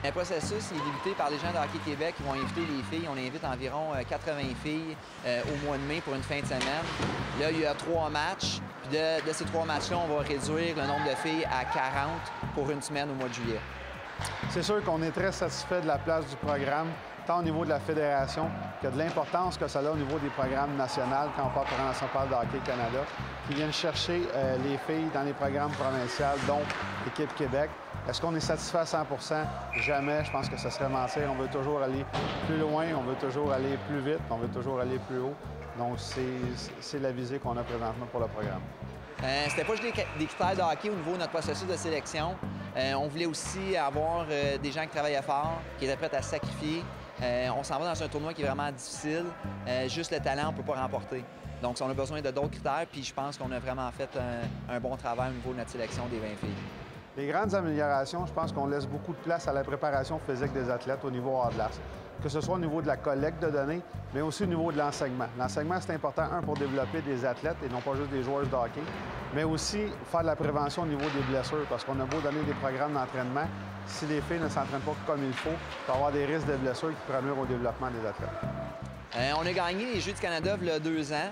Le processus est débuté par les gens de Hockey Québec qui vont inviter les filles. On invite environ 80 filles au mois de mai pour une fin de semaine. Là, il y a 3 matchs. Puis de ces 3 matchs-là, on va réduire le nombre de filles à 40 pour une semaine au mois de juillet. C'est sûr qu'on est très satisfait de la place du programme, tant au niveau de la fédération que de l'importance que ça a au niveau des programmes nationaux quand on parle de Hockey Canada, qui viennent chercher les filles dans les programmes provinciaux, dont l'Équipe Québec. Est-ce qu'on est satisfait à 100 Jamais. Je pense que ça serait mentir. On veut toujours aller plus loin, on veut toujours aller plus vite, on veut toujours aller plus haut. Donc, c'est la visée qu'on a présentement pour le programme. C'était pas juste des critères de hockey au niveau de notre processus de sélection. On voulait aussi avoir des gens qui travaillaient fort, qui étaient prêts à se sacrifier. On s'en va dans un tournoi qui est vraiment difficile. Juste le talent, on ne peut pas remporter. Donc, on a besoin de d'autres critères, puis je pense qu'on a vraiment fait un bon travail au niveau de notre sélection des 20 filles. Les grandes améliorations, je pense qu'on laisse beaucoup de place à la préparation physique des athlètes au niveau hors glace, que ce soit au niveau de la collecte de données, mais aussi au niveau de l'enseignement. L'enseignement, c'est important, pour développer des athlètes et non pas juste des joueurs de hockey, mais aussi faire de la prévention au niveau des blessures, parce qu'on a beau donner des programmes d'entraînement, si les filles ne s'entraînent pas comme il faut, il peut y avoir des risques de blessures qui pourraient nuire au développement des athlètes. On a gagné les Jeux du Canada il y a 2 ans.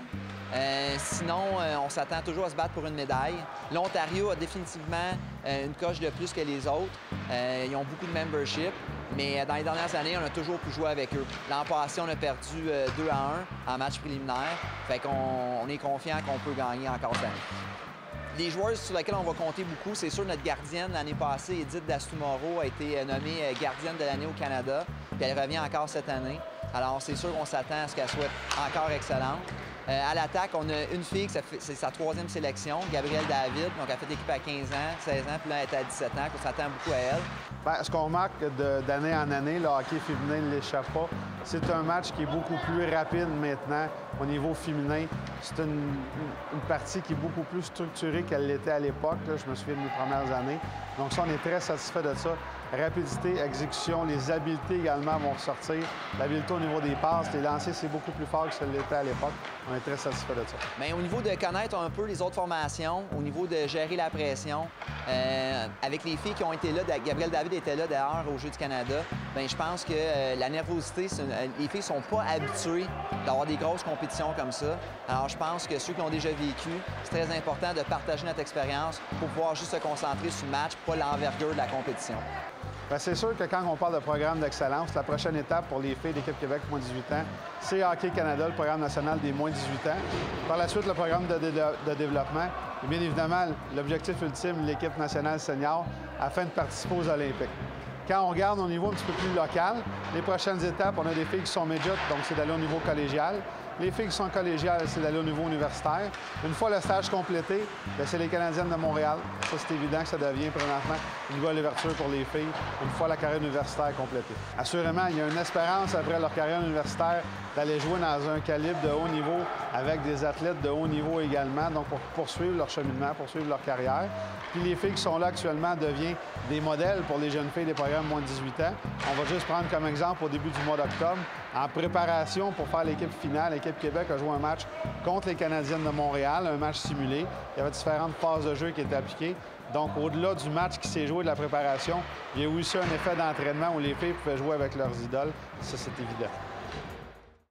Sinon, on s'attend toujours à se battre pour une médaille. L'Ontario a définitivement une coche de plus que les autres. Ils ont beaucoup de membership, mais dans les dernières années, on a toujours pu jouer avec eux. L'an passé, on a perdu 2-1 en match préliminaire. Fait qu'on est confiant qu'on peut gagner encore cette année. Les joueurs sur lesquels on va compter beaucoup, c'est sûr notre gardienne l'année passée, Edith Dastumoro, a été nommée gardienne de l'année au Canada, puis elle revient encore cette année. Alors, c'est sûr qu'on s'attend à ce qu'elle soit encore excellente. À l'attaque, on a une fille, c'est sa 3e sélection, Gabrielle David. Donc, elle fait l'équipe à 15 ans, 16 ans, puis là, elle est à 17 ans. On s'attend beaucoup à elle. Bien, ce qu'on remarque d'année en année, le hockey féminin ne l'échappe pas. C'est un match qui est beaucoup plus rapide maintenant au niveau féminin. C'est une partie qui est beaucoup plus structurée qu'elle l'était à l'époque. Je me souviens de mes premières années. Donc ça, on est très satisfait de ça. Rapidité, exécution, les habiletés également vont ressortir. L'habileté au niveau des passes, les lancers, c'est beaucoup plus fort que ce l'était à l'époque. On est très satisfait de ça. Bien, au niveau de connaître un peu les autres formations, au niveau de gérer la pression, avec les filles qui ont été là, Gabrielle David était là d'ailleurs au Jeux du Canada, bien, je pense que la nervosité, les filles ne sont pas habituées d'avoir des grosses compétitions comme ça. Alors, je pense que ceux qui l'ont déjà vécu, c'est très important de partager notre expérience pour pouvoir juste se concentrer sur le match, pas l'envergure de la compétition. Bien, c'est sûr que quand on parle de programme d'excellence, la prochaine étape pour les filles d'Équipe Québec moins 18 ans, c'est Hockey Canada, le programme national des moins 18 ans. Par la suite, le programme de développement et bien évidemment, l'objectif ultime, l'équipe nationale senior, afin de participer aux Olympiques. Quand on regarde au niveau un petit peu plus local, les prochaines étapes, on a des filles qui sont midget, donc c'est d'aller au niveau collégial. Les filles qui sont collégiales, c'est d'aller au niveau universitaire. Une fois le stage complété, c'est les Canadiennes de Montréal. Ça, c'est évident que ça devient présentement une nouvelle ouverture pour les filles, une fois la carrière universitaire complétée. Assurément, il y a une espérance après leur carrière universitaire d'aller jouer dans un calibre de haut niveau avec des athlètes de haut niveau également, donc pour poursuivre leur cheminement, poursuivre leur carrière. Puis les filles qui sont là actuellement deviennent des modèles pour les jeunes filles des programmes moins de 18 ans. On va juste prendre comme exemple au début du mois d'octobre, en préparation pour faire l'équipe finale, l'Équipe Québec a joué un match contre les Canadiennes de Montréal, un match simulé. Il y avait différentes phases de jeu qui étaient appliquées. Donc, au-delà du match qui s'est joué de la préparation, il y a eu aussi un effet d'entraînement où les filles pouvaient jouer avec leurs idoles. Ça, c'est évident.